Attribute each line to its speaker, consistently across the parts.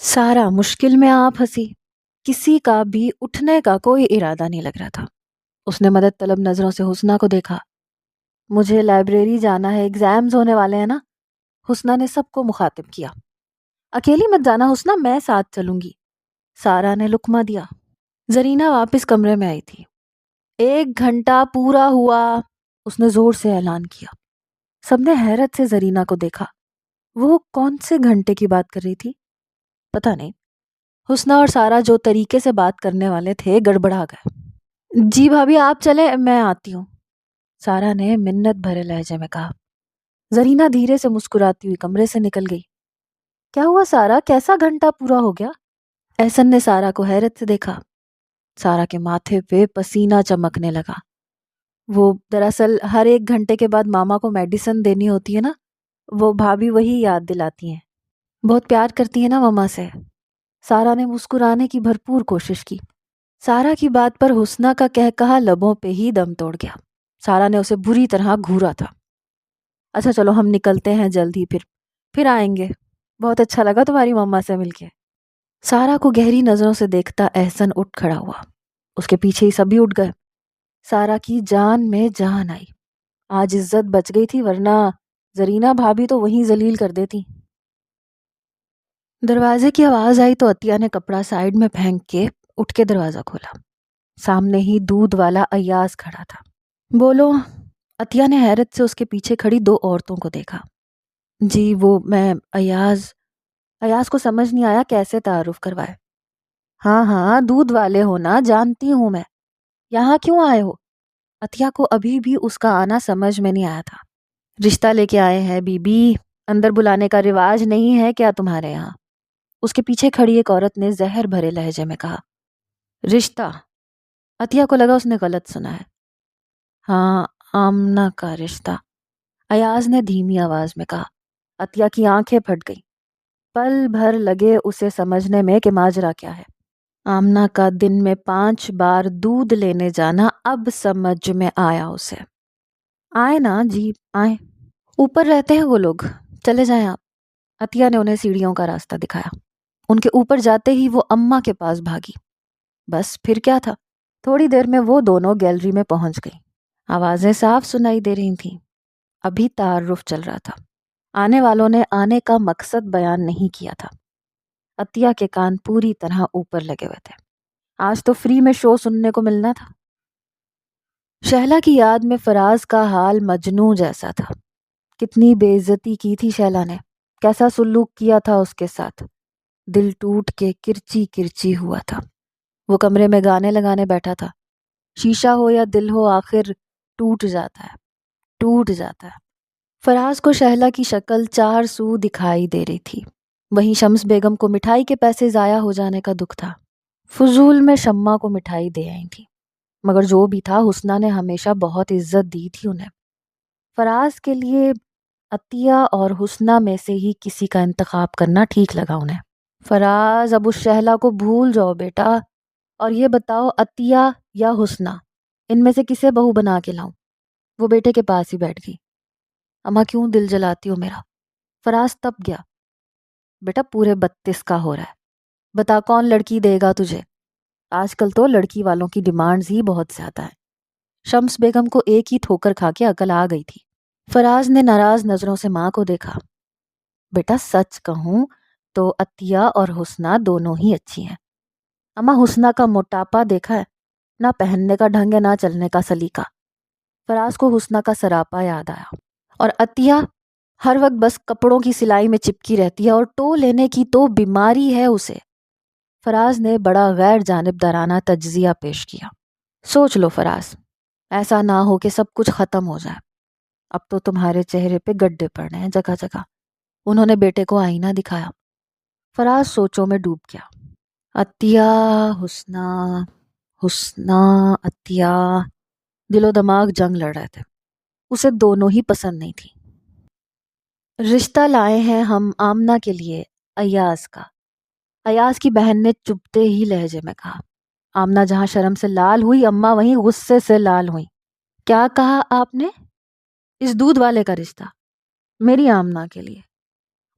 Speaker 1: سارا مشکل میں آپ ہنسی۔ کسی کا بھی اٹھنے کا کوئی ارادہ نہیں لگ رہا تھا۔ اس نے مدد طلب نظروں سے حسنہ کو دیکھا۔ مجھے لائبریری جانا ہے، ایگزامز ہونے والے ہیں نا۔ حسنہ نے سب کو مخاطب کیا۔ اکیلی مت جانا حسنہ، میں ساتھ چلوں گی۔ سارا نے لقمہ دیا۔ زرینہ واپس کمرے میں آئی تھی۔ 1 گھنٹہ پورا ہوا، اس نے زور سے اعلان کیا۔ سب نے حیرت سے زرینہ کو دیکھا۔ وہ کون سے گھنٹے کی بات کر رہی تھی؟ پتہ نہیں۔ حسنہ اور سارا جو طریقے سے بات کرنے والے تھے گڑبڑا گئے۔ جی بھابھی آپ چلیں، میں آتی ہوں، سارا نے منت بھرے لہجے میں کہا۔ زرینہ دھیرے سے مسکراتی ہوئی کمرے سے نکل گئی۔ کیا ہوا سارا، کیسا گھنٹہ پورا ہو گیا؟ احسن نے سارا کو حیرت سے دیکھا۔ سارا کے ماتھے پہ پسینہ چمکنے لگا۔ وہ دراصل ہر 1 گھنٹے کے بعد ماما کو میڈیسن دینی ہوتی ہے نا، وہ بھابھی وہی یاد دلاتی ہیں۔ بہت پیار کرتی ہیں نا ماما سے۔ سارا نے مسکرانے کی بھرپور کوشش کی۔ سارا کی بات پر حسنہ کا کہا لبوں پہ ہی دم توڑ گیا۔ سارا نے اسے بری طرح گھورا تھا۔ اچھا چلو ہم نکلتے ہیں جلد ہی، پھر آئیں گے۔ بہت اچھا لگا تمہاری ماما سے مل کے۔ سارا کو گہری نظروں سے دیکھتا احسن اٹھ کھڑا ہوا۔ اس کے پیچھے ہی سبھی اٹھ گئے۔ سارا کی جان میں جان آئی۔ آج عزت بچ گئی تھی، ورنہ زرینہ بھابھی تو وہیں ذلیل کر دیتی۔ دروازے کی آواز آئی تو عطیہ نے کپڑا سائیڈ میں پھینک کے اٹھ کے دروازہ کھولا۔ سامنے ہی دودھ والا ایاز کھڑا تھا۔ بولو، عطیہ نے حیرت سے اس کے پیچھے کھڑی 2 عورتوں کو دیکھا۔ جی وہ میں ایاز کو سمجھ نہیں آیا کیسے تعارف کروائے۔ ہاں دودھ والے ہو نا، جانتی ہوں میں۔ یہاں کیوں آئے ہو؟ عطیہ کو ابھی بھی اس کا آنا سمجھ میں نہیں آیا تھا۔ رشتہ لے کے آئے ہیں بی بی، اندر بلانے کا رواج نہیں ہے کیا تمہارے یہاں؟ اس کے پیچھے کھڑی ایک عورت نے زہر بھرے لہجے میں کہا۔ رشتہ؟ عطیہ کو لگا اس نے غلط سنا ہے۔ ہاں آمنہ کا رشتہ، ایاز نے دھیمی آواز میں کہا۔ عطیہ کی آنکھیں پھٹ گئی۔ پل بھر لگے اسے سمجھنے میں کہ ماجرا کیا ہے۔ آمنہ کا دن میں 5 بار دودھ لینے جانا اب سمجھ میں آیا اسے۔ آئے نا جی آئے، اوپر رہتے ہیں وہ لوگ، چلے جائیں آپ۔ عطیہ نے انہیں سیڑھیوں کا راستہ دکھایا۔ ان کے اوپر جاتے ہی وہ اماں کے پاس بھاگی۔ بس پھر کیا تھا، تھوڑی دیر میں وہ دونوں گیلری میں پہنچ گئی۔ آوازیں صاف سنائی دے رہی تھیں۔ ابھی تعارف چل رہا تھا۔ آنے والوں نے آنے کا مقصد بیان نہیں کیا تھا۔ عطیہ کے کان پوری طرح اوپر لگے ہوئے تھے۔ آج تو فری میں شو سننے کو ملنا تھا۔ شہلا کی یاد میں فراز کا حال مجنوں جیسا تھا۔ کتنی بے عزتی کی تھی شہلا نے، کیسا سلوک کیا تھا اس کے ساتھ۔ دل ٹوٹ کے کرچی کرچی ہوا تھا۔ وہ کمرے میں گانے لگانے بیٹھا تھا۔ شیشہ ہو یا دل ہو، آخر ٹوٹ جاتا ہے، ٹوٹ جاتا ہے۔ فراز کو شہلا کی شکل 4 سو دکھائی دے رہی تھی۔ وہیں شمس بیگم کو مٹھائی کے پیسے ضائع ہو جانے کا دکھ تھا۔ فضول میں شمع کو مٹھائی دے آئی تھی، مگر جو بھی تھا حسنہ نے ہمیشہ بہت عزت دی تھی انہیں۔ فراز کے لیے عطیہ اور حسنہ میں سے ہی کسی کا انتخاب کرنا ٹھیک لگا انہیں۔ فراز اب اس شہلا کو بھول جاؤ بیٹا، اور یہ بتاؤ عطیہ یا حسنہ، ان میں سے کسے بہو بنا کے لاؤں؟ وہ بیٹے کے پاس ہی بیٹھ گئی۔ اماں کیوں دل جلاتی ہو میرا؟ فراز تپ گیا۔ بیٹا پورے 32 کا ہو رہا ہے، بتا کون لڑکی دے گا تجھے؟ آج کل تو لڑکی والوں کی ڈیمانڈز ہی بہت زیادہ ہیں۔ شمس بیگم کو ایک ہی ٹھوکر کھا کے عقل آ گئی تھی۔ فراز نے ناراض نظروں سے ماں کو دیکھا۔ بیٹا سچ کہوں تو عطیہ اور حسنہ دونوں ہی اچھی ہیں۔ اماں حسنہ کا موٹاپا دیکھا ہے، نہ پہننے کا ڈھنگ ہے نہ چلنے کا سلیقہ۔ فراز کو حسنہ کا سراپا یاد آیا۔ اور عطیہ ہر وقت بس کپڑوں کی سلائی میں چپکی رہتی ہے، اور ٹو لینے کی تو بیماری ہے اسے۔ فراز نے بڑا غیر جانبدارانہ تجزیہ پیش کیا۔ سوچ لو فراز، ایسا نہ ہو کہ سب کچھ ختم ہو جائے۔ اب تو تمہارے چہرے پہ گڈھے پڑنے ہیں جگہ جگہ۔ انہوں نے بیٹے کو آئینہ دکھایا۔ فراز سوچوں میں ڈوب گیا۔ عطیہ حسنہ، حسنہ عطیہ، دل و دماغ جنگ لڑ رہے تھے۔ اسے دونوں ہی پسند نہیں تھی۔ رشتہ لائے ہیں ہم آمنہ کے لیے، ایاز کا، ایاز کی بہن نے چبھتے ہی لہجے میں کہا۔ آمنہ جہاں شرم سے لال ہوئی، اماں وہیں غصے سے لال ہوئی۔ کیا کہا آپ نے؟ اس دودھ والے کا رشتہ میری آمنہ کے لیے؟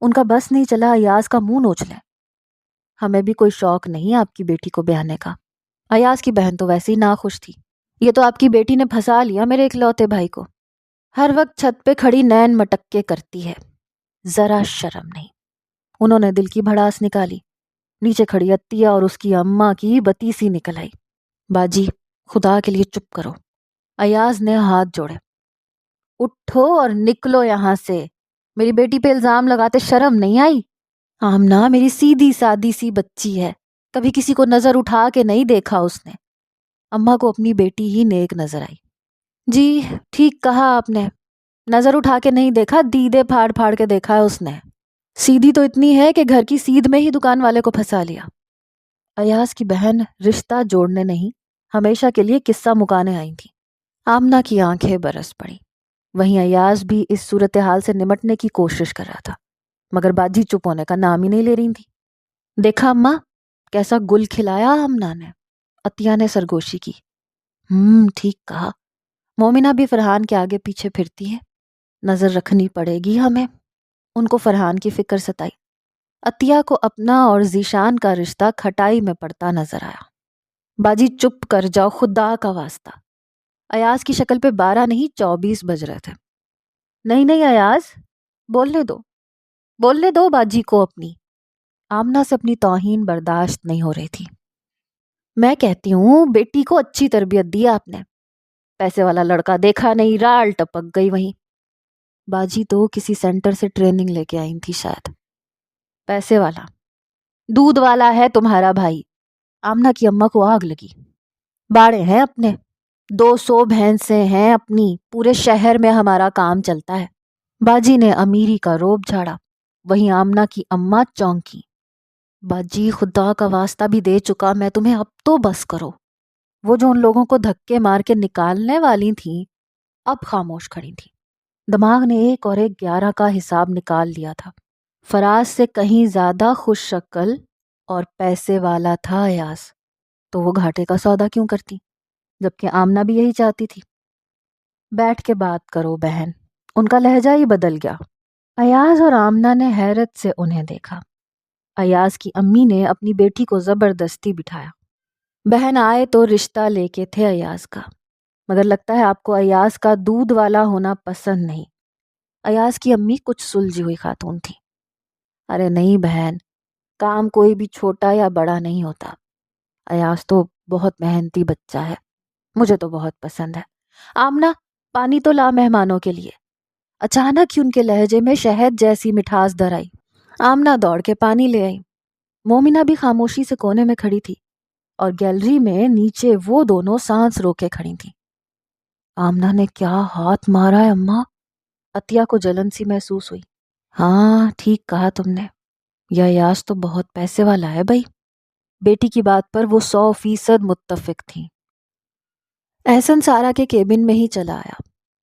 Speaker 1: ان کا بس نہیں چلا ایاز کا منہ نوچ لیں۔ ہمیں بھی کوئی شوق نہیں آپ کی بیٹی کو بیانے کا۔ ایاز کی بہن تو ویسے ہی ناخوش تھی۔ یہ تو آپ کی بیٹی نے پھنسا لیا میرے اکلوتے بھائی کو، ہر وقت چھت پہ کھڑی نین مٹک کے کرتی ہے، ذرا شرم نہیں۔ انہوں نے دل کی بھڑاس نکالی۔ نیچے کھڑی عطیہ اور اس کی اماں کی بتیسی نکل آئی۔ باجی خدا کے لیے چپ کرو۔ ایاز نے ہاتھ جوڑے۔ اٹھو اور نکلو یہاں سے، میری بیٹی پہ الزام لگاتے شرم نہیں آئی؟ آمنہ میری سیدھی سادی سی بچی ہے، کبھی کسی کو نظر اٹھا کے نہیں دیکھا اس نے۔ اماں کو اپنی بیٹی ہی نیک نظر آئی۔ جی ٹھیک کہا آپ نے، نظر اٹھا کے نہیں دیکھا، دیدے پھاڑ پھاڑ کے دیکھا ہے اس نے۔ سیدھی تو اتنی ہے کہ گھر کی سیدھ میں ہی دکان والے کو پھنسا لیا۔ ایاز کی بہن رشتہ جوڑنے نہیں، ہمیشہ کے لیے قصہ مکانے آئی تھی۔ آمنہ کی آنکھیں برس پڑی۔ وہیں ایاز بھی اس صورتحال سے نمٹنے کی کوشش کر رہا تھا، مگر باجی چپ ہونے کا نام ہی نہیں لے رہی تھی۔ دیکھا اماں کیسا گل کھلایا آمنہ نے، عطیہ نے سرگوشی کی۔ ٹھیک کہا، مومنہ بھی فرحان کے آگے پیچھے پھرتی ہے، نظر رکھنی پڑے گی ہمیں۔ ان کو فرحان کی فکر ستائی۔ عطیہ کو اپنا اور ذیشان کا رشتہ کھٹائی میں پڑتا نظر آیا۔ باجی چپ کر جاؤ خدا کا واسطہ۔ ایاز کی شکل پہ 12 نہیں 24 بج رہے تھے۔ نہیں ایاز، بولنے دو باجی کو اپنی۔ آمنہ سے اپنی توہین برداشت نہیں ہو رہی تھی۔ میں کہتی ہوں بیٹی کو اچھی تربیت دی آپ نے، پیسے والا لڑکا دیکھا نہیں، رال ٹپک گئی وہیں۔ باجی تو کسی سینٹر سے ٹریننگ لے کے آئی تھی شاید۔ پیسے والا، دودھ والا ہے تمہارا بھائی۔ آمنہ کی اماں کو آگ لگی۔ باڑے ہیں اپنے، 200 بھینسیں ہیں اپنی، پورے شہر میں ہمارا کام چلتا ہے۔ باجی نے امیری کا روب جھاڑا۔ وہیں آمنہ کی اماں چونکی۔ باجی خدا کا واسطہ بھی دے چکا میں تمہیں، اب تو بس کرو۔ وہ جو ان لوگوں کو دھکے مار کے نکالنے والی تھیں اب خاموش کھڑی تھیں۔ دماغ نے 1 اور 1 11 کا حساب نکال لیا تھا۔ فراز سے کہیں زیادہ خوش شکل اور پیسے والا تھا ایاز، تو وہ گھاٹے کا سودا کیوں کرتی، جبکہ آمنہ بھی یہی چاہتی تھی۔ بیٹھ کے بات کرو بہن، ان کا لہجہ ہی بدل گیا۔ ایاز اور آمنہ نے حیرت سے انہیں دیکھا۔ ایاز کی امی نے اپنی بیٹی کو زبردستی بٹھایا۔ بہن آئے تو رشتہ لے کے تھے ایاز کا، مگر لگتا ہے آپ کو ایاز کا دودھ والا ہونا پسند نہیں۔ ایاز کی امی کچھ سلجھی ہوئی خاتون تھی۔ ارے نہیں بہن، کام کوئی بھی چھوٹا یا بڑا نہیں ہوتا۔ ایاز تو بہت محنتی بچہ ہے، مجھے تو بہت پسند ہے۔ آمنہ پانی تو لا مہمانوں کے لیے۔ اچانک ہی ان کے لہجے میں شہد جیسی مٹھاس در آئی۔ آمنہ دوڑ کے پانی لے آئی۔ مومنہ بھی خاموشی سے کونے میں کھڑی تھی، اور گیلری میں نیچے وہ دونوں سانس روکے کھڑی تھیں۔ آمنہ نے کیا ہاتھ مارا ہے اماں؟ عطیہ کو جلن سی محسوس ہوئی۔ ہاں ٹھیک کہا تم نے، یہ ایاز تو بہت پیسے والا ہے بھائی۔ بیٹی کی بات پر وہ 100% متفق تھیں۔ احسن سارا کے کیبن میں ہی چلا آیا۔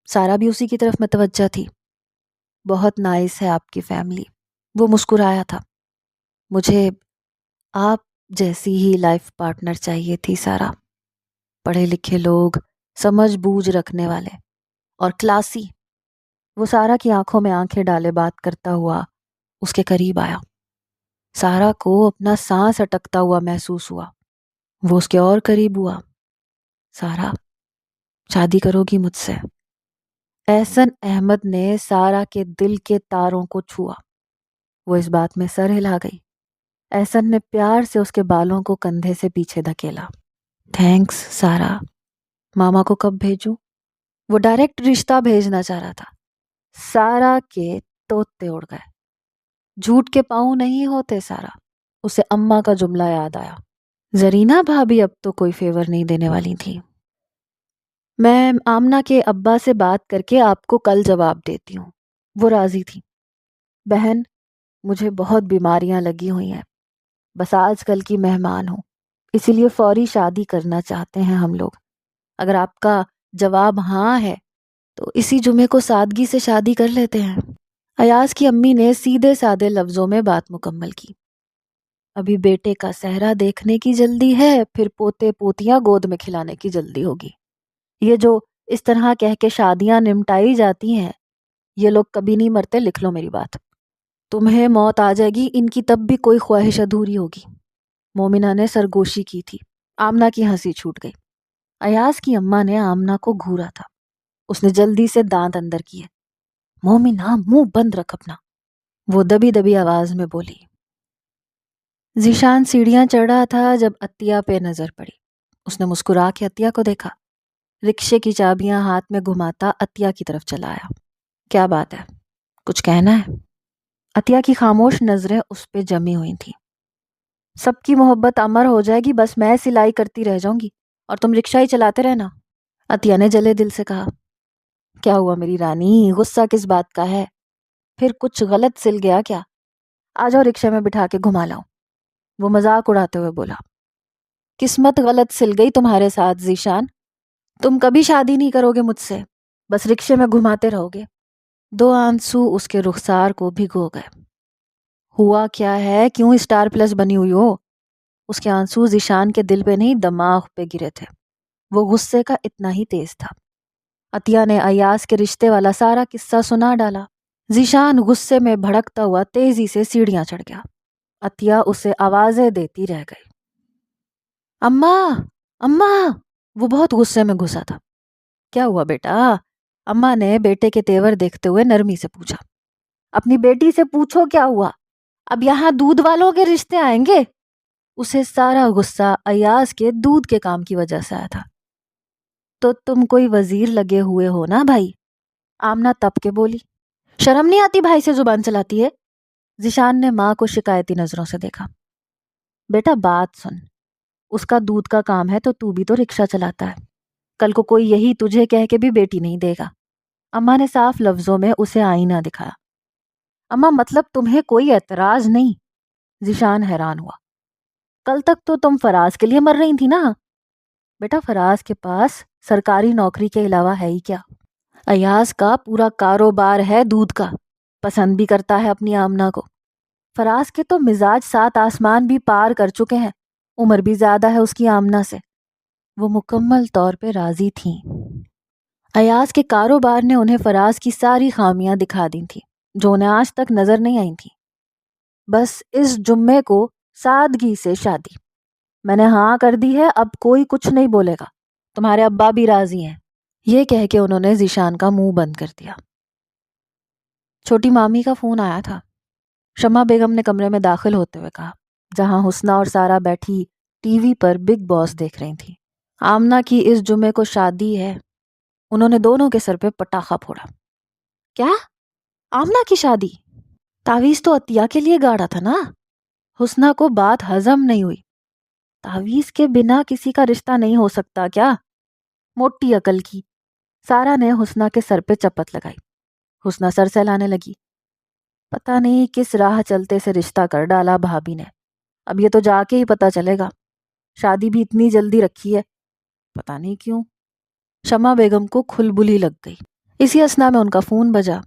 Speaker 1: سارا بھی اسی کی طرف متوجہ تھی۔ بہت نائس ہے آپ کی فیملی، وہ مسکرایا تھا۔ مجھے آپ جیسی ہی لائف پارٹنر چاہیے تھی سارا، پڑھے لکھے لوگ، سمجھ بوجھ رکھنے والے اور کلاسی۔ وہ سارا کی آنکھوں میں آنکھیں ڈالے بات کرتا ہوا اس کے قریب آیا۔ سارا کو اپنا سانس اٹکتا ہوا محسوس ہوا۔ وہ اس کے اور قریب ہوا۔ سارا شادی کرو گی مجھ سے؟ احسن احمد نے سارا کے دل کے تاروں کو چھوا۔ وہ اس بات میں سر ہلا گئی۔ احسن نے پیار سے اس کے بالوں کو کندھے سے پیچھے دھکیلا۔ تھینکس سارا، ماما کو کب بھیجوں؟ وہ ڈائریکٹ رشتہ بھیجنا چاہ رہا تھا۔ سارا کے طوطے اڑ گئے۔ جھوٹ کے پاؤں نہیں ہوتے سارا، اسے اماں کا جملہ یاد آیا۔ زرینہ بھابھی اب تو کوئی فیور نہیں دینے والی تھی۔ میں آمنہ کے ابا سے بات کر کے آپ کو کل جواب دیتی ہوں، وہ راضی تھی۔ بہن مجھے بہت بیماریاں لگی ہوئی ہیں، بس آج کل کی مہمان ہوں، اسی لیے فوری شادی کرنا چاہتے ہیں ہم لوگ۔ اگر آپ کا جواب ہاں ہے تو اسی جمعے کو سادگی سے شادی کر لیتے ہیں۔ ایاز کی امی نے سیدھے سادے لفظوں میں بات مکمل کی۔ ابھی بیٹے کا صحرا دیکھنے کی جلدی ہے، پھر پوتے پوتیاں گود میں کھلانے کی جلدی ہوگی۔ یہ جو اس طرح کہہ کے شادیاں نمٹائی جاتی ہیں، یہ لوگ کبھی نہیں مرتے، لکھ لو میری بات۔ تمہیں موت آ جائے گی، ان کی تب بھی کوئی خواہش ادھوری ہوگی۔ مومنہ نے سرگوشی کی تھی۔ آمنہ کی ہنسی چھوٹ گئی۔ ایاز کی اماں نے آمنہ کو گھورا تھا۔ اس نے جلدی سے دانت اندر کیے۔ مومنہ منہ بند رکھ اپنا، وہ دبی دبی آواز میں بولی۔ ذیشان سیڑھیاں چڑھ رہا تھا جب عطیہ پہ نظر پڑی۔ اس نے مسکرا کے عطیہ کو دیکھا۔ رکشے کی چابیاں ہاتھ میں گھماتا عطیہ کی طرف چلا آیا۔ کیا بات ہے؟ کچھ کہنا ہے؟ عطیہ کی خاموش نظریں اس پہ جمی ہوئی تھیں۔ سب کی محبت امر ہو جائے گی، بس میں سلائی کرتی رہ جاؤں گی اور تم رکشہ ہی چلاتے رہنا۔ عطیہ نے جلے دل سے کہا۔ کیا ہوا میری رانی، غصہ کس بات کا ہے؟ پھر کچھ غلط سل گیا کیا؟ آ جاؤ رکشے میں بٹھا کے گھما لاؤں۔ وہ مذاق اڑاتے ہوئے بولا۔ قسمت غلط سل گئی تمہارے ساتھ ذیشان، تم کبھی شادی نہیں کرو گے مجھ سے، بس رکشے میں گھماتے رہو گے۔ دو آنسو اس کے رخسار کو بھگو گئے۔ ہوا کیا ہے؟ کیوں اسٹار پلس بنی ہوئی ہو؟ اس کے آنسو ذیشان کے دل پہ نہیں دماغ پہ گرے تھے۔ وہ غصے کا اتنا ہی تیز تھا۔ عطیہ نے ایاز کے رشتے والا سارا قصہ سنا ڈالا۔ ذیشان غصے میں بھڑکتا ہوا تیزی سے سیڑھیاں چڑھ گیا۔ عطیہ اسے آوازیں دیتی رہ گئی۔ اماں اماں! وہ بہت غصے میں گھسا تھا۔ کیا ہوا بیٹا؟ اماں نے بیٹے کے تیور دیکھتے ہوئے نرمی سے پوچھا۔ اپنی بیٹی سے پوچھو کیا ہوا؟ اب یہاں دودھ والوں کے رشتے آئیں گے؟ اسے سارا غصہ ایاز کے دودھ کے کام کی وجہ سے آیا تھا۔ تو تم کوئی وزیر لگے ہوئے ہو نا بھائی؟ آمنہ تپ کے بولی۔ شرم نہیں آتی بھائی سے زبان چلاتی ہے؟ ذیشان نے ماں کو شکایتی نظروں سے دیکھا۔ بیٹا بات سن، اس کا دودھ کا کام ہے تو بھی تو رکشہ چلاتا ہے، کل کو کوئی یہی تجھے کہہ کے بھی بیٹی نہیں دے گا۔ اماں نے صاف لفظوں میں اسے آئینہ دکھایا۔ اماں مطلب تمہیں کوئی اعتراض نہیں؟ ذیشان حیران ہوا۔ کل تک تو تم فراز کے لیے مر رہی تھی نا؟ بیٹا فراز کے پاس سرکاری نوکری کے علاوہ ہے ہی کیا؟ ایاز کا پورا کاروبار ہے دودھ کا، پسند بھی کرتا ہے اپنی آمنہ کو۔ فراز کے تو مزاج 7 آسمان بھی پار کر چکے ہیں، عمر بھی زیادہ ہے اس کی آمنہ سے۔ وہ مکمل طور پہ راضی تھیں۔ ایاز کے کاروبار نے انہیں فراز کی ساری خامیاں دکھا دی تھیں جو انہیں آج تک نظر نہیں آئی تھیں۔ بس اس جمعے کو سادگی سے شادی، میں نے ہاں کر دی ہے، اب کوئی کچھ نہیں بولے گا، تمہارے ابا بھی راضی ہیں۔ یہ کہہ کے انہوں نے ذیشان کا منہ بند کر دیا۔ چھوٹی مامی کا فون آیا تھا۔ شمع بیگم نے کمرے میں داخل ہوتے ہوئے کہا، جہاں حسنہ اور سارا بیٹھی ٹی وی پر بگ باس دیکھ رہی تھی۔ آمنہ کی اس جمعے کو شادی ہے۔ انہوں نے دونوں کے سر پہ پٹاخہ پھوڑا۔ کیا؟ آمنہ کی شادی؟ تعویذ تو عطیہ کے لیے گاڑا تھا نا؟ حسنہ کو بات ہضم نہیں ہوئی۔ تعویذ کے بنا کسی کا رشتہ نہیں ہو سکتا کیا؟ موٹی عقل کی۔ سارا نے حسنہ کے سر پہ چپت لگائی۔ حسنہ سر سہلانے لگی۔ پتہ نہیں کس راہ چلتے سے رشتہ کر ڈالا بھابی نے، اب یہ تو جا کے ہی پتہ چلے گا۔ شادی بھی اتنی جلدی رکھی ہے، پتہ نہیں کیوں۔ شمع بیگم کو کھلبلی لگ گئی۔ اسی اثنا میں ان کا فون بجا۔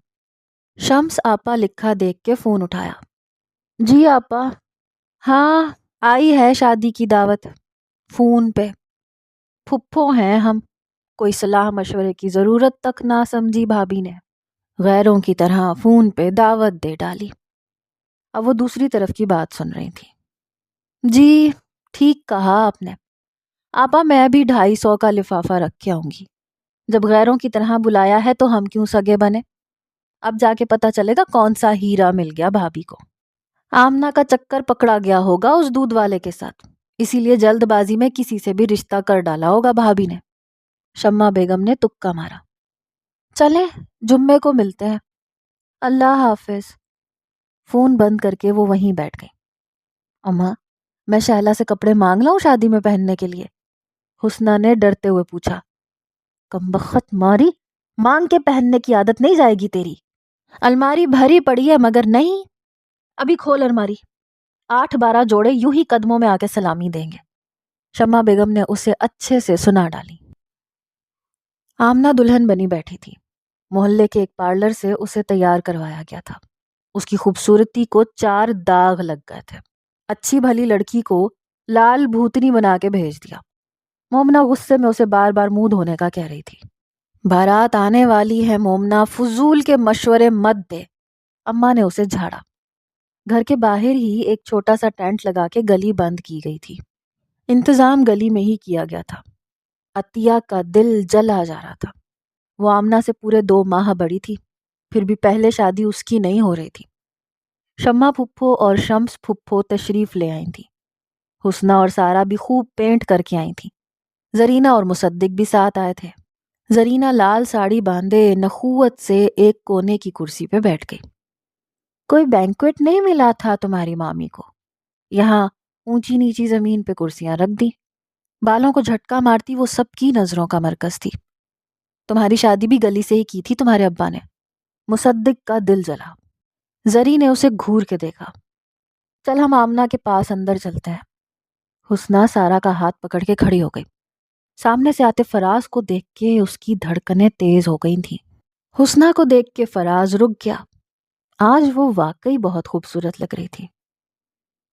Speaker 1: شمس آپا لکھا دیکھ کے فون اٹھایا۔ جی آپا۔ ہاں آئی ہے شادی کی دعوت، فون پہ۔ پھپھو ہیں ہم، کوئی صلاح مشورے کی ضرورت تک نہ سمجھی بھابی نے، غیروں کی طرح فون پہ دعوت دے ڈالی۔ اب وہ دوسری طرف کی بات سن رہی تھی۔ جی ٹھیک کہا آپ نے آپا، میں بھی 250 کا لفافہ رکھ کے آؤں گی۔ جب غیروں کی طرح بلایا ہے تو ہم کیوں سگے بنے؟ اب جا کے پتہ چلے گا کون سا ہیرا مل گیا بھابی کو۔ آمنہ کا چکر پکڑا گیا ہوگا اس دودھ والے کے ساتھ، اسی لیے جلد بازی میں کسی سے بھی رشتہ کر ڈالا ہوگا بھابی نے۔ شمع بیگم نے تکا مارا۔ چلیں جمعے کو ملتے ہیں، اللہ حافظ۔ فون بند کر کے وہ وہیں بیٹھ گئی۔ اماں میں شہلا سے کپڑے مانگ لاؤں شادی میں پہننے کے لیے؟ حسنہ نے ڈرتے ہوئے پوچھا۔ کمبخت ماری، مانگ کے پہننے کی عادت نہیں جائے گی تیری۔ الماری بھری پڑی ہے مگر نہیں، ابھی کھول الماری، 8-12 جوڑے یوں ہی قدموں میں آ کے سلامی دیں گے۔ شمع بیگم نے اسے اچھے سے سنا ڈالی۔ آمنہ دلہن بنی بیٹھی تھی۔ محلے کے ایک پارلر سے اسے تیار کروایا گیا تھا۔ اس کی خوبصورتی کو 4 داغ لگ گئے تھے۔ اچھی بھلی لڑکی کو لال بھوتنی بنا کے بھیج دیا۔ مومنہ غصے میں اسے بار بار منہ دھونے کا کہہ رہی تھی۔ بارات آنے والی ہے مومنہ، فضول کے مشورے مت دے، اماں نے اسے جھاڑا۔ گھر کے باہر ہی ایک چھوٹا سا ٹینٹ لگا کے گلی بند کی گئی تھی۔ انتظام گلی میں ہی کیا گیا تھا۔ عطیہ کا دل جلا جا رہا تھا۔ وہ آمنہ سے پورے 2 ماہ بڑی تھی، پھر بھی پہلے شادی اس کی نہیں ہو رہی تھی۔ شمع پھپھو اور شمس پھپھو تشریف لے آئی تھی۔ حسنہ اور سارا بھی خوب پینٹ کر کے آئی تھیں۔ زرینہ اور مصدق بھی ساتھ آئے تھے۔ زرینہ لال ساڑی باندھے نخوت سے ایک کونے کی کرسی پہ بیٹھ گئی۔ کوئی بینکویٹ نہیں ملا تھا تمہاری مامی کو؟ یہاں اونچی نیچی زمین پہ کرسیاں رکھ دی، بالوں کو جھٹکا مارتی وہ سب کی نظروں کا مرکز تھی۔ تمہاری شادی بھی گلی سے ہی کی تھی تمہارے ابا نے۔ مصدق کا دل جلا۔ زری نے اسے گھور کے دیکھا۔ چل ہم آمنہ کے پاس اندر چلتے ہیں۔ حسنہ سارا کا ہاتھ پکڑ کے کھڑی ہو گئی۔ سامنے سے آتے فراز کو دیکھ کے اس کی دھڑکنیں تیز ہو گئی تھیں۔ حسنہ کو دیکھ کے فراز رک گیا۔ آج وہ واقعی بہت خوبصورت لگ رہی تھی۔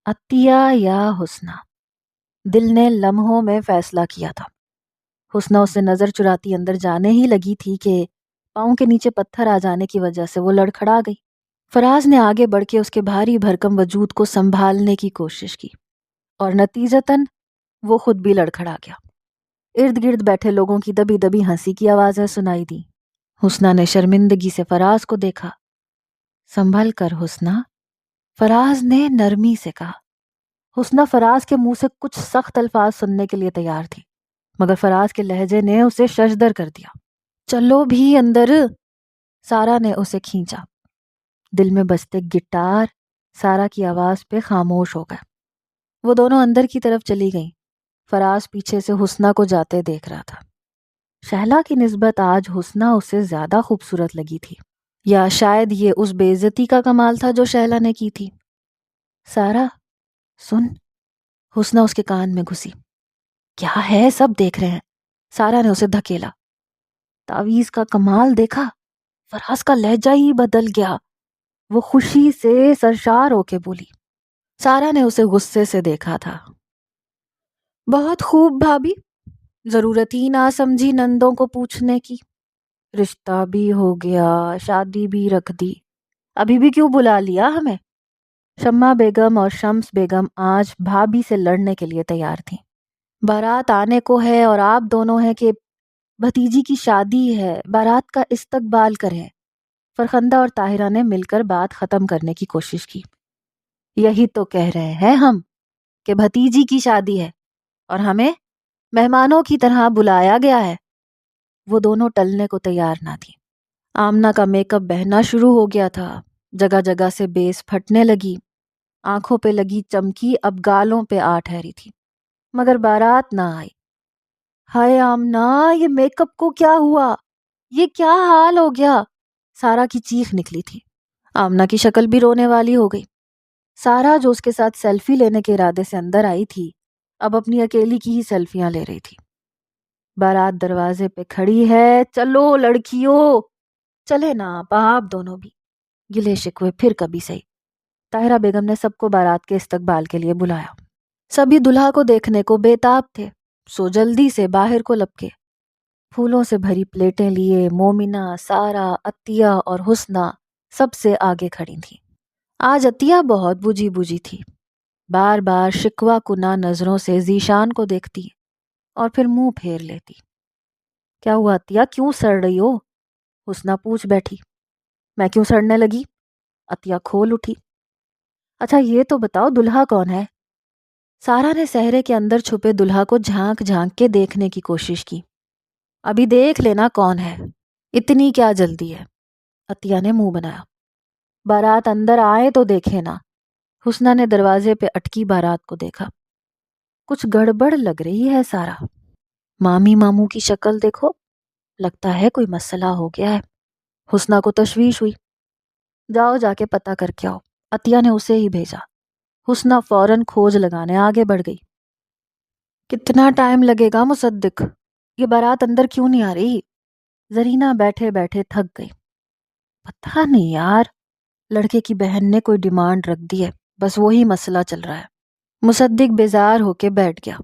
Speaker 1: عطیہ یا حسنہ؟ دل نے لمحوں میں فیصلہ کیا تھا۔ حسنہ اس سے نظر چراتی اندر جانے ہی لگی تھی کہ پاؤں کے نیچے پتھر آ جانے کی وجہ سے وہ لڑکھڑا گئی۔ فراز نے آگے بڑھ کے اس کے بھاری بھرکم وجود کو سنبھالنے کی کوشش کی اور نتیجتاً وہ خود بھی لڑکھڑا گیا۔ ارد گرد بیٹھے لوگوں کی دبی دبی ہنسی کی آوازیں سنائی دی۔ حسنہ نے شرمندگی سے فراز کو دیکھا۔ سنبھل کر حسنہ، فراز نے نرمی سے کہا۔ حسنہ فراز کے منہ سے کچھ سخت الفاظ سننے کے لیے تیار تھی، مگر فراز کے لہجے نے اسے ششدر کر دیا۔ چلو بھی اندر، سارا نے اسے کھینچا۔ دل میں بجتے گٹار سارا کی آواز پہ خاموش ہو گئے۔ وہ دونوں اندر کی طرف چلی گئیں۔ فراز پیچھے سے حسنہ کو جاتے دیکھ رہا تھا۔ شہلا کی نسبت آج حسنہ اسے زیادہ خوبصورت لگی تھی، یا شاید یہ اس بے عزتی کا کمال تھا جو شہلا نے کی تھی۔ سارا سن، حسنہ اس کے کان میں گھسی۔ کیا ہے، سب دیکھ رہے ہیں۔ سارا نے اسے دھکیلا۔ تعویذ کا کمال دیکھا؟ فراز کا لہجہ ہی بدل گیا۔ وہ خوشی سے سرشار ہو کے بولی۔ سارا نے اسے غصے سے دیکھا تھا۔ بہت خوب بھابھی، ضرورت ہی نہ سمجھی نندوں کو پوچھنے کی۔ رشتہ بھی ہو گیا، شادی بھی رکھ دی، ابھی بھی کیوں بلا لیا ہمیں؟ شمع بیگم اور شمس بیگم آج بھابھی سے لڑنے کے لیے تیار تھیں۔ بارات آنے کو ہے اور آپ دونوں ہیں کہ بھتیجی کی شادی ہے، بارات کا استقبال کریں۔ فرخندہ اور طاہرہ نے مل کر بات ختم کرنے کی کوشش کی۔ یہی تو کہہ رہے ہیں ہم کہ بھتیجی کی شادی ہے اور ہمیں مہمانوں کی طرح بلایا گیا ہے۔ وہ دونوں ٹلنے کو تیار نہ تھی۔ آمنہ کا میک اپ بہنا شروع ہو گیا تھا، جگہ جگہ سے بیس پھٹنے لگی، آنکھوں پہ لگی چمکی اب گالوں پہ آ ٹھہری تھی، مگر بارات نہ آئی۔ ہائے آمنہ، یہ میک اپ کو کیا ہوا؟ یہ کیا حال ہو گیا؟ سارا کی چیخ نکلی تھی۔ آمنہ کی شکل بھی رونے والی ہو گئی۔ سارا جو اس کے ساتھ سیلفی لینے کے ارادے سے اندر آئی تھی، اب اپنی اکیلی کی ہی سیلفیاں لے رہی تھی۔ بارات دروازے پہ کھڑی ہے، چلو لڑکیوں، چلے نا آپ دونوں بھی، گلے شکوے پھر کبھی صحیح۔ طاہرہ بیگم نے سب کو بارات کے استقبال کے لیے بلایا۔ سبھی دلہا کو دیکھنے کو بے تاب تھے، سو جلدی سے باہر کو لپکے۔ پھولوں سے بھری پلیٹیں لیے مومنہ، سارا، عطیہ اور حسنہ سب سے آگے کھڑی تھیں۔ آج عطیہ بہت بجھی بجھی تھی، بار بار شکوہ کنا نظروں سے ذیشان کو دیکھتی اور پھر منہ پھیر لیتی۔ کیا ہوا عطیہ، کیوں سڑ رہی ہو؟ حسنہ پوچھ بیٹھی۔ میں کیوں سڑنے لگی؟ عطیہ کھول اٹھی۔ اچھا یہ تو بتاؤ دلہا کون ہے؟ سارا نے صحرے کے اندر چھپے دلہا کو جھانک جھانک کے دیکھنے کی کوشش کی۔ ابھی دیکھ لینا کون ہے، اتنی کیا جلدی ہے؟ عطیہ نے منہ بنایا۔ بارات اندر آئے تو دیکھے نا۔ حسنہ نے دروازے پہ اٹکی بارات کو دیکھا۔ کچھ گڑبڑ لگ رہی ہے سارا، مامی ماموں کی شکل دیکھو، لگتا ہے کوئی مسئلہ ہو گیا ہے۔ حسنہ کو تشویش ہوئی۔ جاؤ جا کے پتہ کر کے آؤ، عطیہ نے اسے ہی بھیجا۔ حسنہ فوراً کھوج لگانے آگے بڑھ گئی۔ کتنا ٹائم لگے گا مصدق؟ یہ بارات اندر کیوں نہیں آ رہی؟ زرینہ بیٹھے بیٹھے تھک گئی۔ پتہ نہیں یار، لڑکے کی بہن نے کوئی ڈیمانڈ رکھ دی ہے، بس وہی مسئلہ چل رہا ہے۔ مصدق بیزار ہو کے بیٹھ گیا۔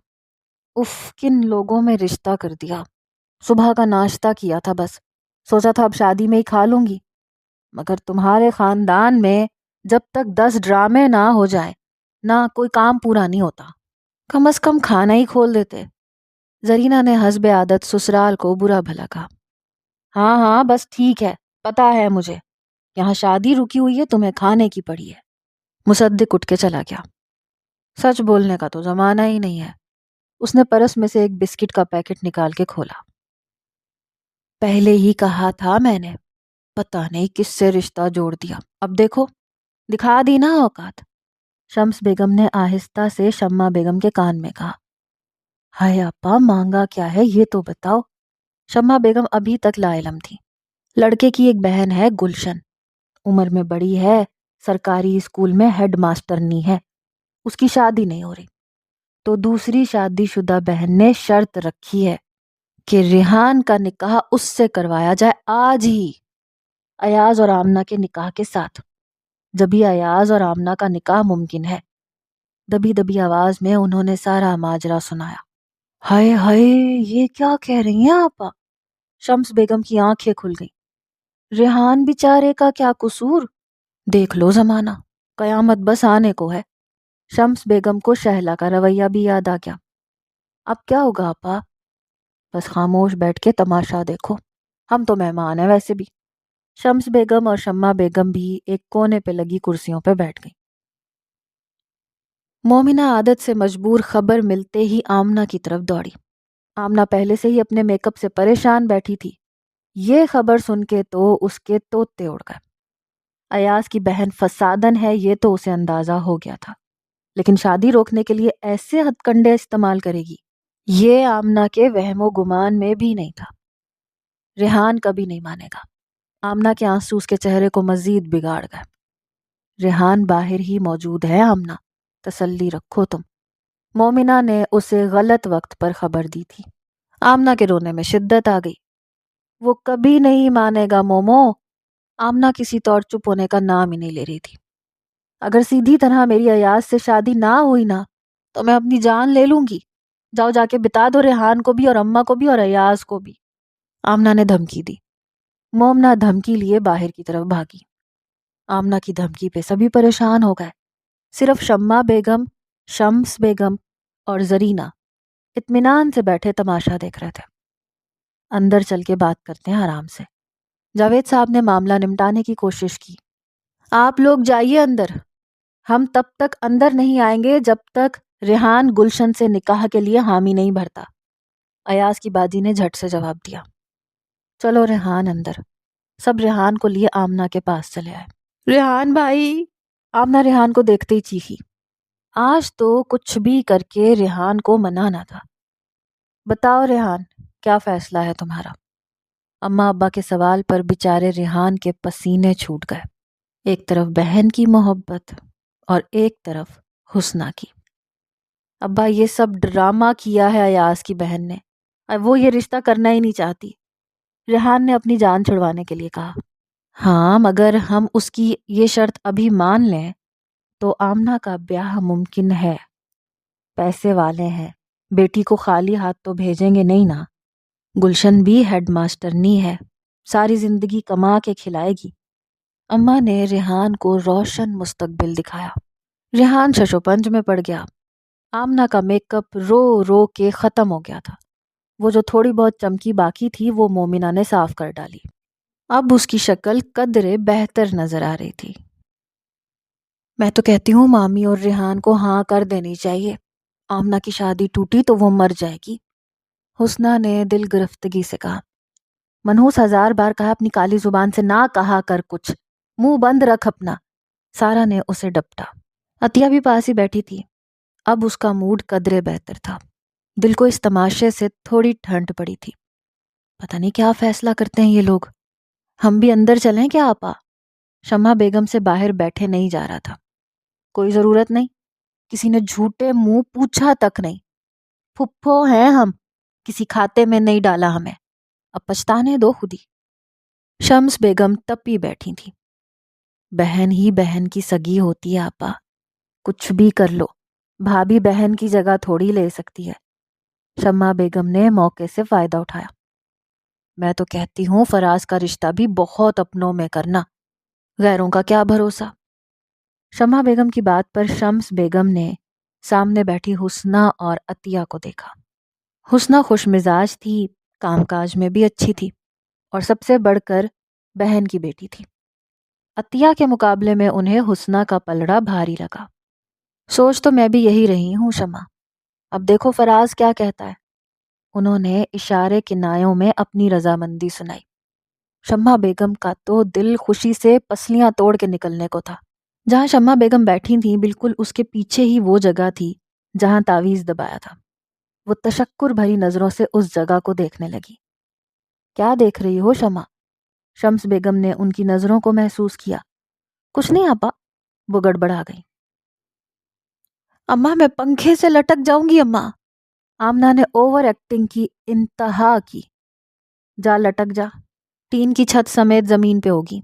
Speaker 1: اف، کن لوگوں میں رشتہ کر دیا۔ صبح کا ناشتہ کیا تھا، بس سوچا تھا اب شادی میں ہی کھا لوں گی، مگر تمہارے خاندان میں جب تک 10 ڈرامے نہ ہو جائیں نہ کوئی کام پورا نہیں ہوتا۔ کم از کم کھانا ہی کھول دیتے۔ زرینہ نے حسب عادت سسرال کو برا بھلا کہا۔ ہاں ہاں بس ٹھیک ہے، پتا ہے مجھے، یہاں شادی رکی ہوئی ہے، تمہیں کھانے کی پڑی ہے۔ مصدق اٹھ کے چلا گیا۔ سچ بولنے کا تو زمانہ ہی نہیں ہے۔ اس نے پرس میں سے ایک بسکٹ کا پیکٹ نکال کے کھولا۔ پہلے ہی کہا تھا میں نے، پتہ نہیں کس سے رشتہ جوڑ دیا، اب دیکھو دکھا دی نا اوقات۔ شمس بیگم نے آہستہ سے شمع بیگم کے کان میں کہا۔ ہائے آپا، مانگا کیا ہے یہ تو بتاؤ۔ شمع بیگم ابھی تک لا علم تھی۔ لڑکے کی ایک بہن ہے گلشن، عمر میں بڑی ہے، سرکاری اسکول میں ہیڈ ماسٹرنی ہے، اس کی شادی نہیں ہو رہی، تو دوسری شادی شدہ بہن نے شرط رکھی ہے کہ ریحان کا نکاح اس سے کروایا جائے آج ہی، ایاز اور آمنہ کے نکاح کے ساتھ۔ جبھی ایاز اور آمنہ کا نکاح ممکن ہے۔ دبی دبی آواز میں انہوں نے سارا ماجرا سنایا۔ ہائے ہائے، یہ کیا کہہ رہی ہیں آپا؟ شمس بیگم کی آنکھیں کھل گئیں۔ ریحان بیچارے کا کیا قصور؟ دیکھ لو زمانہ، قیامت بس آنے کو ہے۔ شمس بیگم کو شہلا کا رویہ بھی یاد آ گیا۔ اب کیا ہوگا آپا؟ بس خاموش بیٹھ کے تماشا دیکھو، ہم تو مہمان ہیں ویسے بھی۔ شمس بیگم اور شمع بیگم بھی ایک کونے پہ لگی کرسیوں پہ بیٹھ گئیں۔ مومنہ عادت سے مجبور خبر ملتے ہی آمنہ کی طرف دوڑی۔ آمنہ پہلے سے ہی اپنے میک اپ سے پریشان بیٹھی تھی۔ یہ خبر سن کے تو اس کے طوطے اڑ گئے۔ ایاز کی بہن فسادن ہے یہ تو اسے اندازہ ہو گیا تھا، لیکن شادی روکنے کے لیے ایسے ہتھ کنڈے استعمال کرے گی، یہ آمنہ کے وہم و گمان میں بھی نہیں تھا۔ ریحان کبھی نہیں مانے گا۔ آمنہ کے آنسو اس کے چہرے کو مزید بگاڑ گئے۔ ریحان باہر ہی موجود ہے آمنہ، تسلی رکھو تم۔ مومنہ نے اسے غلط وقت پر خبر دی تھی۔ آمنہ کے رونے میں شدت آ گئی۔ وہ کبھی نہیں مانے گا مومو۔ آمنہ کسی طور چپ ہونے کا نام ہی نہیں لے رہی تھی۔ اگر سیدھی طرح میری ایاز سے شادی نہ ہوئی نا تو میں اپنی جان لے لوں گی۔ جاؤ جا کے بتا دو ریحان کو بھی اور اماں کو بھی اور ایاز کو بھی۔ آمنہ نے دھمکی دی۔ مومنہ دھمکی لیے باہر کی طرف بھاگی۔ آمنہ کی دھمکی پہ سبھی پریشان ہو گئے۔ صرف شمع بیگم، شمس بیگم اور زرینہ اطمینان سے بیٹھے تماشا دیکھ رہے تھے۔ اندر چل کے بات کرتے ہیں آرام سے۔ جاوید صاحب نے معاملہ نمٹانے کی کوشش کی۔ آپ لوگ جائیے اندر، ہم تب تک اندر نہیں آئیں گے جب تک ریحان گلشن سے نکاح کے لیے حامی نہیں بھرتا۔ ایاز کی باجی نے جھٹ سے جواب دیا۔ چلو ریحان اندر۔ سب ریحان کو لیے آمنہ کے پاس چلے آئے۔ ریحان بھائی، آمنہ ریحان کو دیکھتے ہی چیخی۔ آج تو کچھ بھی کر کے ریحان کو منانا تھا۔ بتاؤ ریحان، کیا فیصلہ ہے تمہارا؟ اماں ابا کے سوال پر بیچارے ریحان کے پسینے چھوٹ گئے۔ ایک طرف بہن کی محبت اور ایک طرف حسنہ کی۔ ابا یہ سب ڈرامہ کیا ہے ایاز کی بہن نے، وہ یہ رشتہ کرنا ہی نہیں چاہتی۔ ریحان نے اپنی جان چھڑوانے کے لیے کہا۔ ہاں مگر ہم اس کی یہ شرط ابھی مان لیں تو آمنہ کا بیاہ ممکن ہے۔ پیسے والے ہیں، بیٹی کو خالی ہاتھ تو بھیجیں گے نہیں نا۔ گلشن بھی ہیڈ ماسٹرنی ہے، ساری زندگی کما کے کھلائے گی۔ اماں نے ریحان کو روشن مستقبل دکھایا۔ ریحان شش و پنج میں پڑ گیا۔ آمنہ کا میک اپ رو رو کے ختم ہو گیا تھا۔ وہ جو تھوڑی بہت چمکی باقی تھی وہ مومنہ نے صاف کر ڈالی۔ اب اس کی شکل قدرے بہتر نظر آ رہی تھی۔ میں تو کہتی ہوں مامی اور ریحان کو ہاں کر دینی چاہیے۔ آمنہ کی شادی ٹوٹی تو وہ مر جائے گی۔ حسنہ نے دل گرفتگی سے کہا۔ منحوس 1000 بار کہا اپنی کالی زبان سے نہ کہا کر کچھ، منہ بند رکھ اپنا۔ سارا نے اسے ڈپٹا۔ عطیہ بھی پاس ہی بیٹھی تھی۔ اب اس کا موڈ قدرے بہتر تھا۔ دل کو اس تماشے سے تھوڑی ٹھنڈ پڑی تھی۔ پتہ نہیں کیا فیصلہ کرتے ہیں یہ لوگ۔ ہم بھی اندر چلیں کیا آپا؟ شمع بیگم سے باہر بیٹھے نہیں جا رہا تھا۔ کوئی ضرورت نہیں، کسی نے جھوٹے منہ پوچھا تک نہیں۔ پھپھو ہیں ہم، کسی کھاتے میں نہیں ڈالا ہمیں، اب پچھتانے دو خود ہی۔ شمس بیگم تپی بیٹھی تھی۔ بہن ہی بہن کی سگی ہوتی ہے آپا، کچھ بھی کر لو، بھابھی بہن کی جگہ تھوڑی لے سکتی ہے۔ شمع بیگم نے موقع سے فائدہ اٹھایا۔ میں تو کہتی ہوں فراز کا رشتہ بھی بہت اپنوں میں کرنا، غیروں کا کیا بھروسہ۔ شمع بیگم کی بات پر شمس بیگم نے سامنے بیٹھی حسنہ اور عطیہ کو دیکھا۔ حسنہ خوش مزاج تھی، کام کاج میں بھی اچھی تھی اور سب سے بڑھ کر بہن کی بیٹی تھی۔ عطیہ کے مقابلے میں انہیں حسنہ کا پلڑا بھاری لگا۔ سوچ تو میں بھی یہی رہی ہوں شمع، اب دیکھو فراز کیا کہتا ہے۔ انہوں نے اشارے کنایوں میں اپنی رضامندی سنائی۔ شمع بیگم کا تو دل خوشی سے پسلیاں توڑ کے نکلنے کو تھا۔ جہاں شمع بیگم بیٹھی تھیں بالکل اس کے پیچھے ہی وہ جگہ تھی جہاں تعویذ دبایا تھا۔ وہ تشکر بھری نظروں سے اس جگہ کو دیکھنے لگی۔ کیا دیکھ رہی ہو شمع؟ شمس بیگم نے ان کی نظروں کو محسوس کیا۔ کچھ نہیں آپا، وہ گڑبڑا گئی۔ اماں میں پنکھے سے لٹک جاؤں گی اماں۔ آمنہ نے اوور ایکٹنگ کی انتہا کی۔ جا لٹک جا، ٹین کی چھت سمیت زمین پہ ہوگی۔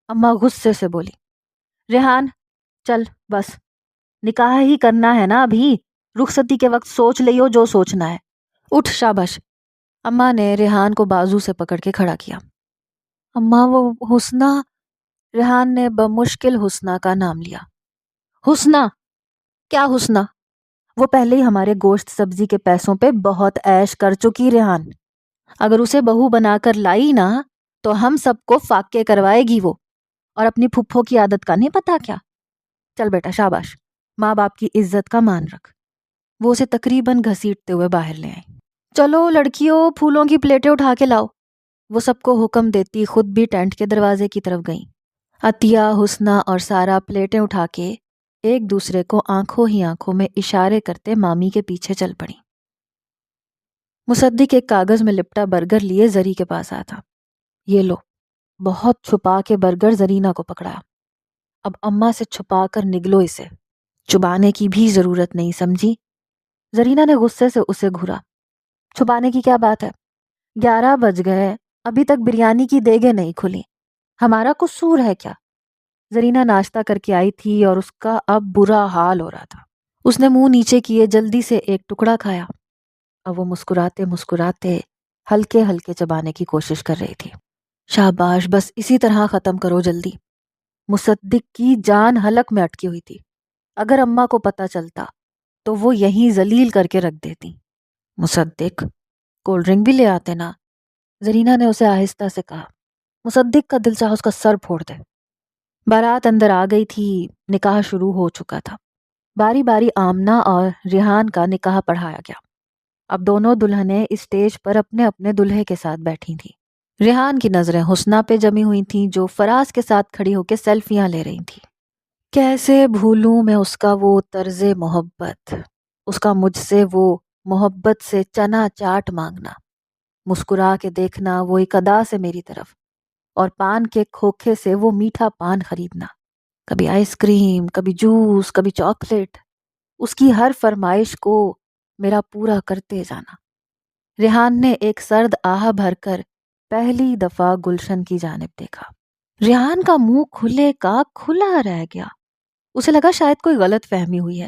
Speaker 1: اماں غصے سے بولی۔ ریحان چل بس، نکاح ہی کرنا ہے نا ابھی، رخصتی کے وقت سوچ لئیو جو سوچنا ہے، اٹھ شاباش۔ اماں نے ریحان کو بازو سے پکڑ کے کھڑا کیا۔ اماں وہ حسنہ، ریحان نے بمشکل حسنہ کا نام لیا۔ حسنہ؟ کیا حسنہ؟ وہ پہلے ہی ہمارے گوشت سبزی کے پیسوں پہ بہت عیش کر چکی ریحان، اگر اسے بہو بنا کر لائی نا تو ہم سب کو فاقے کروائے گی وہ، اور اپنی پھپھو کی عادت کا نہیں پتا کیا۔ چل بیٹا شاباش، ماں باپ کی عزت کا مان رکھ۔ وہ اسے تقریباً گھسیٹتے ہوئے باہر لے آئی۔ چلو لڑکیوں پھولوں کی پلیٹیں اٹھا کے لاؤ، وہ سب کو حکم دیتی خود بھی ٹینٹ کے دروازے کی طرف گئیں۔ عطیہ، حسنہ اور سارا پلیٹیں اٹھا کے ایک دوسرے کو آنکھوں ہی آنکھوں میں اشارے کرتے مامی کے پیچھے چل پڑی۔ مصدق ایک کاغذ میں لپٹا برگر لیے زری کے پاس آیا تھا۔ یہ لو، بہت چھپا کے برگر زرینہ کو پکڑایا۔ اب اماں سے چھپا کر نگلو اسے، چبانے کی بھی ضرورت نہیں، سمجھی؟ زرینہ نے غصے سے اسے گھورا۔ چھپانے کی کیا بات ہے؟ 11 بج گئے، ابھی تک بریانی کی دیگیں نہیں کھلی، ہمارا قصور ہے کیا؟ زرینہ ناشتہ کر کے آئی تھی اور اس کا اب برا حال ہو رہا تھا۔ اس نے منہ نیچے کیے جلدی سے ایک ٹکڑا کھایا۔ اب وہ مسکراتے مسکراتے ہلکے ہلکے چبانے کی کوشش کر رہی تھی۔ شاباش، بس اسی طرح ختم کرو جلدی۔ مصدق کی جان حلق میں اٹکی ہوئی تھی، اگر اماں کو پتہ چلتا تو وہ یہیں ذلیل کر کے رکھ دیتی۔ مصدق، کولڈ ڈرنک بھی لے آتے نا، زرینہ نے اسے آہستہ سے کہا۔ مصدق کا دل چاہا اس کا سر پھوڑ دے۔ بارات اندر آ گئی تھی، نکاح شروع ہو چکا تھا۔ باری باری آمنہ اور ریحان کا نکاح پڑھایا گیا۔ اب دونوں دلہنیں اسٹیج پر اپنے اپنے دلہے کے ساتھ بیٹھی تھیں۔ ریحان کی نظریں حسنہ پہ جمی ہوئی تھیں جو فراز کے ساتھ کھڑی ہو کے سیلفیاں لے رہی تھیں۔ کیسے بھولوں میں اس کا وہ طرز محبت، اس کا مجھ سے وہ محبت سے چنا چاٹ مانگنا، مسکرا کے دیکھنا وہ ایک ادا سے میری طرف، اور پان کے کھوکھے سے وہ میٹھا پان خریدنا، کبھی آئس کریم، کبھی جوس، کبھی چاکلیٹ، اس کی ہر فرمائش کو میرا پورا کرتے جانا۔ ریحان نے ایک سرد آہ بھر کر پہلی دفعہ گلشن کی جانب دیکھا۔ ریحان کا منہ کھلے کا کھلا رہ گیا۔ اسے لگا شاید کوئی غلط فہمی ہوئی ہے۔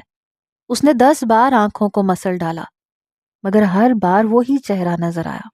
Speaker 1: اس نے 10 بار آنکھوں کو مسل ڈالا مگر ہر بار وہی چہرہ نظر آیا۔